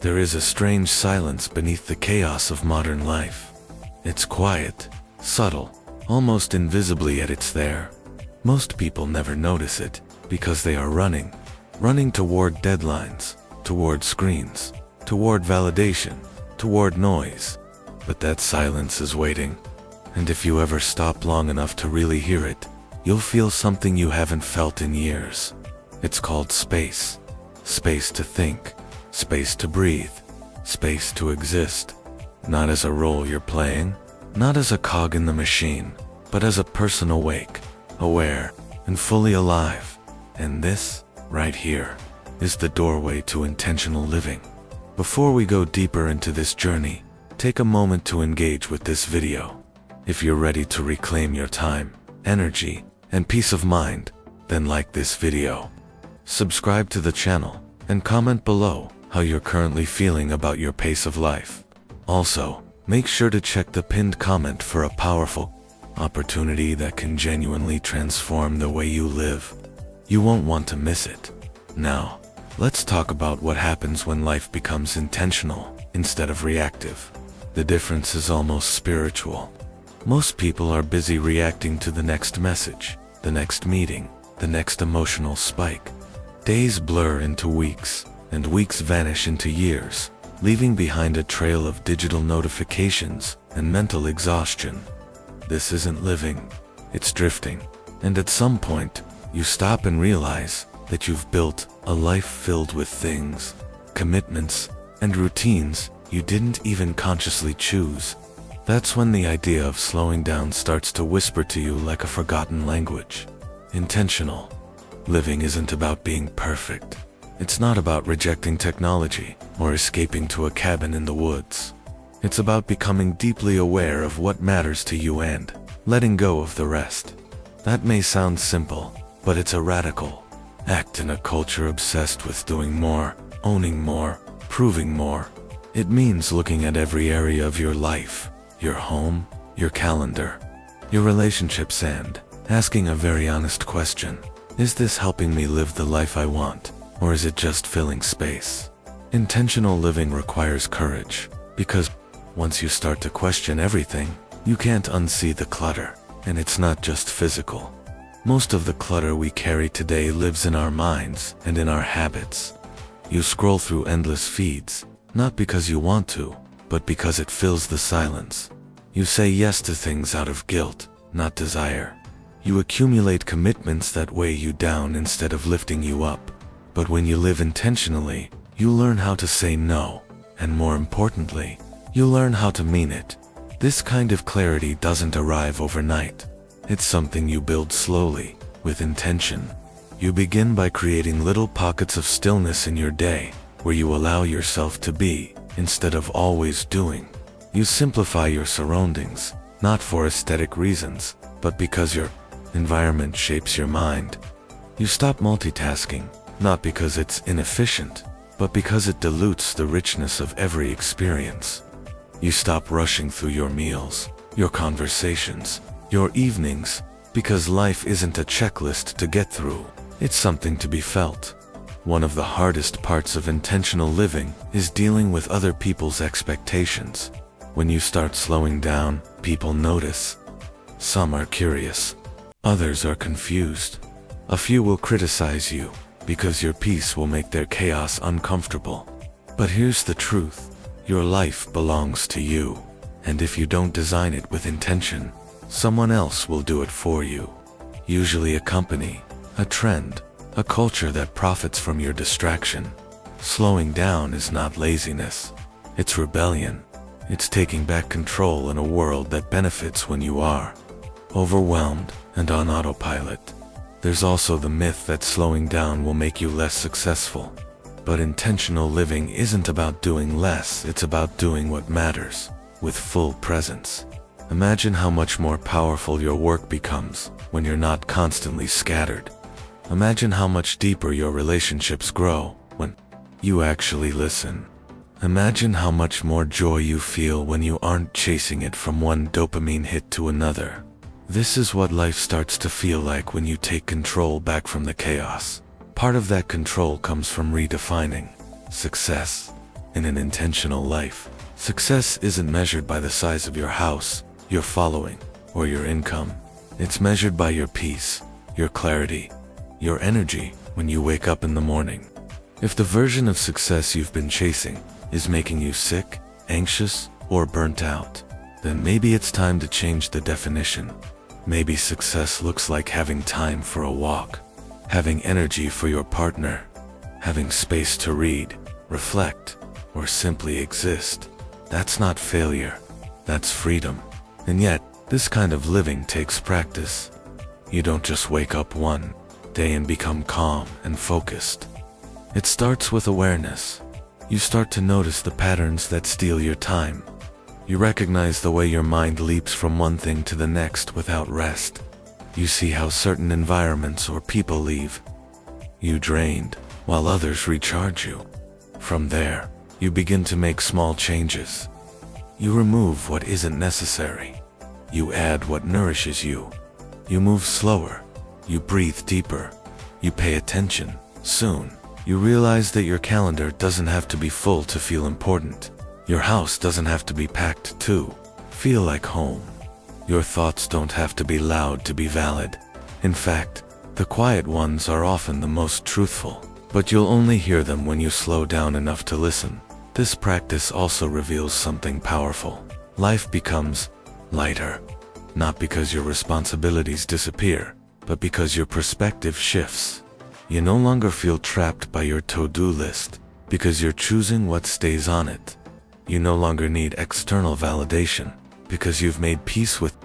There is a strange silence beneath the chaos of modern life. It's quiet, subtle, almost invisibly, yet it's there. Most people never notice it because they are running toward deadlines, toward screens, toward validation, toward noise. But that silence is waiting. And if you ever stop long enough to really hear it, you'll feel something you haven't felt in years. It's called space. Space to think, space to breathe, space to exist. Not as a role you're playing, not as a cog in the machine, but as a person awake, aware, and fully alive. And this, right here, is the doorway to intentional living. Before we go deeper into this journey, take a moment to engage with this video. If you're ready to reclaim your time, energy, and peace of mind, then like this video. Subscribe to the channel, and comment below how you're currently feeling about your pace of life. Also, make sure to check the pinned comment for a powerful opportunity that can genuinely transform the way you live. You won't want to miss it. Now, let's talk about what happens when life becomes intentional instead of reactive. The difference is almost spiritual. Most people are busy reacting to the next message, the next meeting, the next emotional spike. Days blur into weeks, and weeks vanish into years, leaving behind a trail of digital notifications and mental exhaustion. This isn't living, it's drifting. And at some point, you stop and realize that you've built a life filled with things, commitments, and routines you didn't even consciously choose. That's when the idea of slowing down starts to whisper to you like a forgotten language. Intentional living isn't about being perfect. It's not about rejecting technology or escaping to a cabin in the woods. It's about becoming deeply aware of what matters to you and letting go of the rest. That may sound simple, but it's a radical act in a culture obsessed with doing more, owning more, proving more. It means looking at every area of your life, your home, your calendar, your relationships, and asking a very honest question. Is this helping me live the life I want, or is it just filling space? Intentional living requires courage, because once you start to question everything, you can't unsee the clutter, and it's not just physical. Most of the clutter we carry today lives in our minds and in our habits. You scroll through endless feeds, not because you want to, but because it fills the silence. You say yes to things out of guilt, not desire. You accumulate commitments that weigh you down instead of lifting you up. But when you live intentionally, you learn how to say no, and more importantly, you learn how to mean it. This kind of clarity doesn't arrive overnight. It's something you build slowly, with intention. You begin by creating little pockets of stillness in your day, where you allow yourself to be, instead of always doing. You simplify your surroundings, not for aesthetic reasons, but because your environment shapes your mind. You stop multitasking, not because it's inefficient, but because it dilutes the richness of every experience. You stop rushing through your meals, your conversations, your evenings, because life isn't a checklist to get through, it's something to be felt. One of the hardest parts of intentional living is dealing with other people's expectations. When you start slowing down, people notice. Some are curious. Others are confused. A few will criticize you, because your peace will make their chaos uncomfortable. But here's the truth. Your life belongs to you. And if you don't design it with intention, someone else will do it for you. Usually a company, a trend, a culture that profits from your distraction. Slowing down is not laziness. It's rebellion. It's taking back control in a world that benefits when you are overwhelmed and on autopilot. There's also the myth that slowing down will make you less successful. But intentional living isn't about doing less, it's about doing what matters, with full presence. Imagine how much more powerful your work becomes when you're not constantly scattered. Imagine how much deeper your relationships grow when you actually listen. Imagine how much more joy you feel when you aren't chasing it from one dopamine hit to another. This is what life starts to feel like when you take control back from the chaos. Part of that control comes from redefining success. In an intentional life, success isn't measured by the size of your house, your following, or your income. It's measured by your peace, your clarity, your energy when you wake up in the morning. If the version of success you've been chasing is making you sick, anxious, or burnt out, then maybe it's time to change the definition. Maybe success looks like having time for a walk, having energy for your partner, having space to read, reflect, or simply exist. That's not failure, that's freedom. And yet, this kind of living takes practice. You don't just wake up one day and become calm and focused. It starts with awareness. You start to notice the patterns that steal your time. You recognize the way your mind leaps from one thing to the next without rest. You see how certain environments or people leave you drained, while others recharge you. From there, you begin to make small changes. You remove what isn't necessary. You add what nourishes you. You move slower. You breathe deeper. You pay attention. Soon, you realize that your calendar doesn't have to be full to feel important. Your house doesn't have to be packed to feel like home. Your thoughts don't have to be loud to be valid. In fact, the quiet ones are often the most truthful, but you'll only hear them when you slow down enough to listen. This practice also reveals something powerful. Life becomes lighter, not because your responsibilities disappear, but because your perspective shifts. You no longer feel trapped by your to-do list, because you're choosing what stays on it. You no longer need external validation, because you've made peace with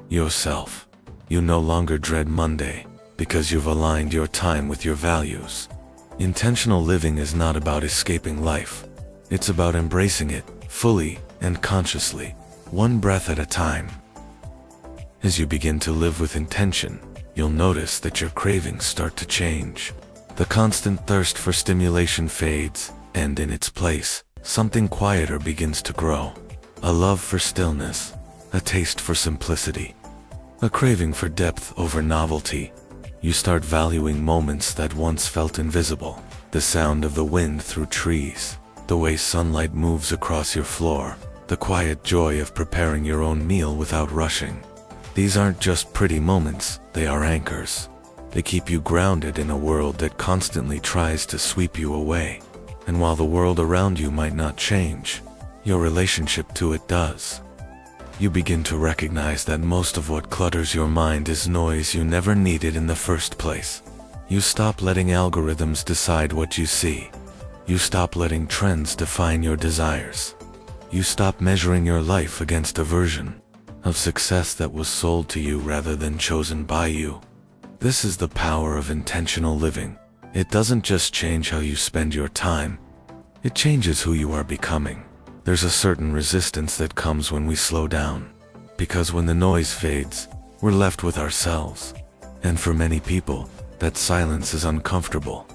yourself. You no longer dread Monday, because you've aligned your time with your values. Intentional living is not about escaping life. It's about embracing it, fully and consciously, one breath at a time. As you begin to live with intention, you'll notice that your cravings start to change. The constant thirst for stimulation fades, and in its place, something quieter begins to grow. A love for stillness, a taste for simplicity, a craving for depth over novelty. You start valuing moments that once felt invisible. The sound of the wind through trees, the way sunlight moves across your floor, the quiet joy of preparing your own meal without rushing. These aren't just pretty moments, they are anchors. They keep you grounded in a world that constantly tries to sweep you away. And while the world around you might not change, your relationship to it does. You begin to recognize that most of what clutters your mind is noise you never needed in the first place. You stop letting algorithms decide what you see. You stop letting trends define your desires. You stop measuring your life against a version of success that was sold to you rather than chosen by you. This is the power of intentional living. It doesn't just change how you spend your time, it changes who you are becoming. There's a certain resistance that comes when we slow down, because when the noise fades, we're left with ourselves. And for many people, that silence is uncomfortable.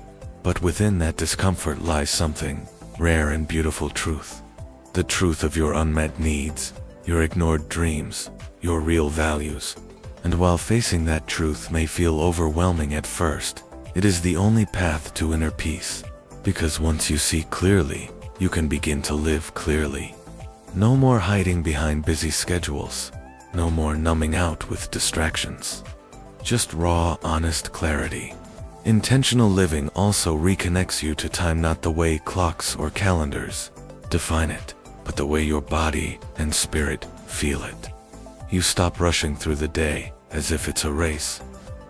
But within that discomfort lies something rare and beautiful truth. The truth of your unmet needs, your ignored dreams, your real values. And while facing that truth may feel overwhelming at first, it is the only path to inner peace. Because once you see clearly, you can begin to live clearly. No more hiding behind busy schedules. No more numbing out with distractions. Just raw, honest clarity. Intentional living also reconnects you to time, not the way clocks or calendars define it, but the way your body and spirit feel it. You stop rushing through the day as if it's a race.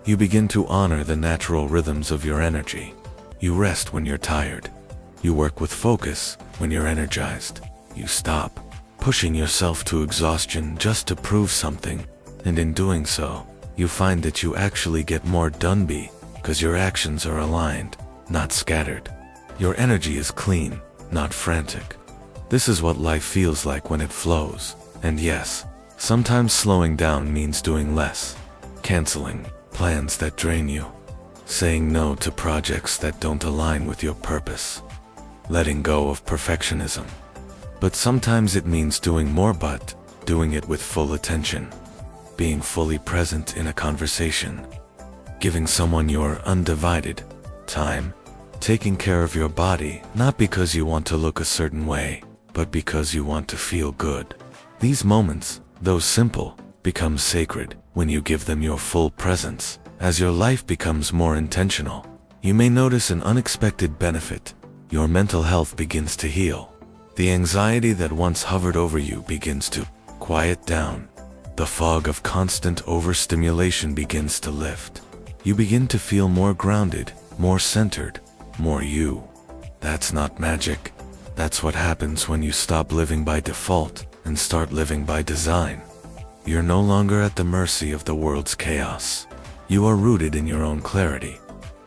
You begin to honor the natural rhythms of your energy. You rest when you're tired. You work with focus when you're energized. You stop pushing yourself to exhaustion just to prove something, and in doing so, you find that you actually get more done because your actions are aligned, not scattered. Your energy is clean, not frantic. This is what life feels like when it flows. And yes, sometimes slowing down means doing less, canceling plans that drain you, saying no to projects that don't align with your purpose, letting go of perfectionism. But sometimes it means doing more, but doing it with full attention, being fully present in a conversation, giving someone your undivided time, taking care of your body, not because you want to look a certain way, but because you want to feel good. These moments, though simple, become sacred when you give them your full presence. As your life becomes more intentional, you may notice an unexpected benefit. Your mental health begins to heal. The anxiety that once hovered over you begins to quiet down. The fog of constant overstimulation begins to lift. You begin to feel more grounded, more centered, more you. That's not magic. That's what happens when you stop living by default and start living by design. You're no longer at the mercy of the world's chaos. You are rooted in your own clarity.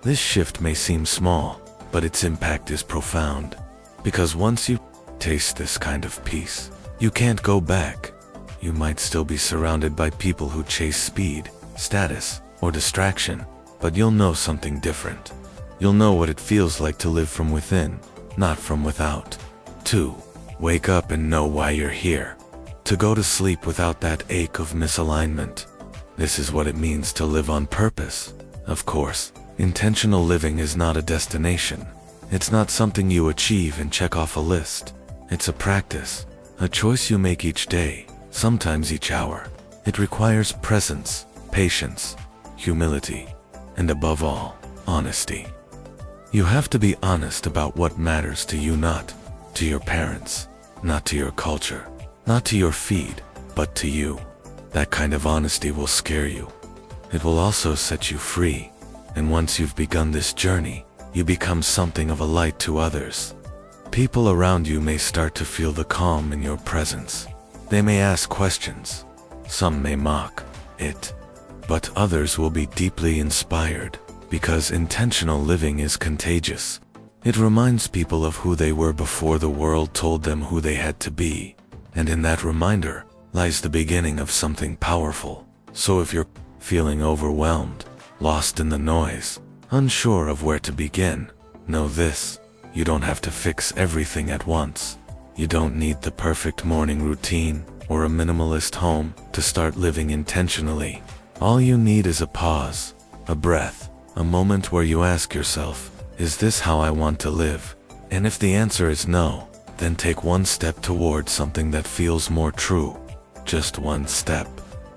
This shift may seem small, but its impact is profound. Because once you taste this kind of peace, you can't go back. You might still be surrounded by people who chase speed, status, or distraction, but you'll know something different. You'll know what it feels like to live from within, not from without. 2. Wake up and know why you're here. To go to sleep without that ache of misalignment. This is what it means to live on purpose. Of course, intentional living is not a destination. It's not something you achieve and check off a list. It's a practice, a choice you make each day, sometimes each hour. It requires presence, patience, humility, and above all, honesty. You have to be honest about what matters to you, not to your parents, not to your culture, not to your feed, but to you. That kind of honesty will scare you. It will also set you free. And once you've begun this journey, you become something of a light to others. People around you may start to feel the calm in your presence. They may ask questions. Some may mock it. But others will be deeply inspired, because intentional living is contagious. It reminds people of who they were before the world told them who they had to be. And in that reminder lies the beginning of something powerful. So if you're feeling overwhelmed, lost in the noise, unsure of where to begin, know this: you don't have to fix everything at once. You don't need the perfect morning routine or a minimalist home to start living intentionally. All you need is a pause, a breath, a moment where you ask yourself, is this how I want to live? And if the answer is no, then take one step toward something that feels more true. Just one step.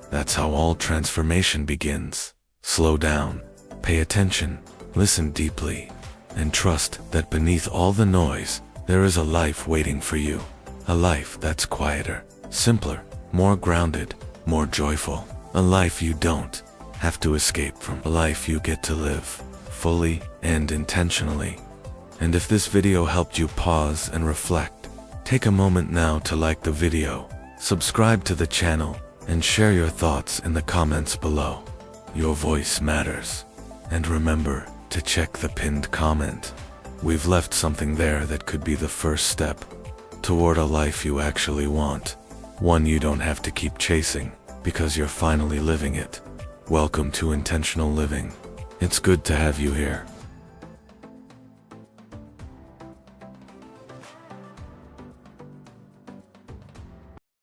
That's how all transformation begins. Slow down, pay attention, listen deeply, and trust that beneath all the noise, there is a life waiting for you. A life that's quieter, simpler, more grounded, more joyful. A life you don't have to escape from. A life you get to live, fully and intentionally. And if this video helped you pause and reflect, take a moment now to like the video, subscribe to the channel, and share your thoughts in the comments below. Your voice matters. And remember to check the pinned comment. We've left something there that could be the first step toward a life you actually want. One you don't have to keep chasing, because you're finally living it. Welcome to Intentional Living. It's good to have you here.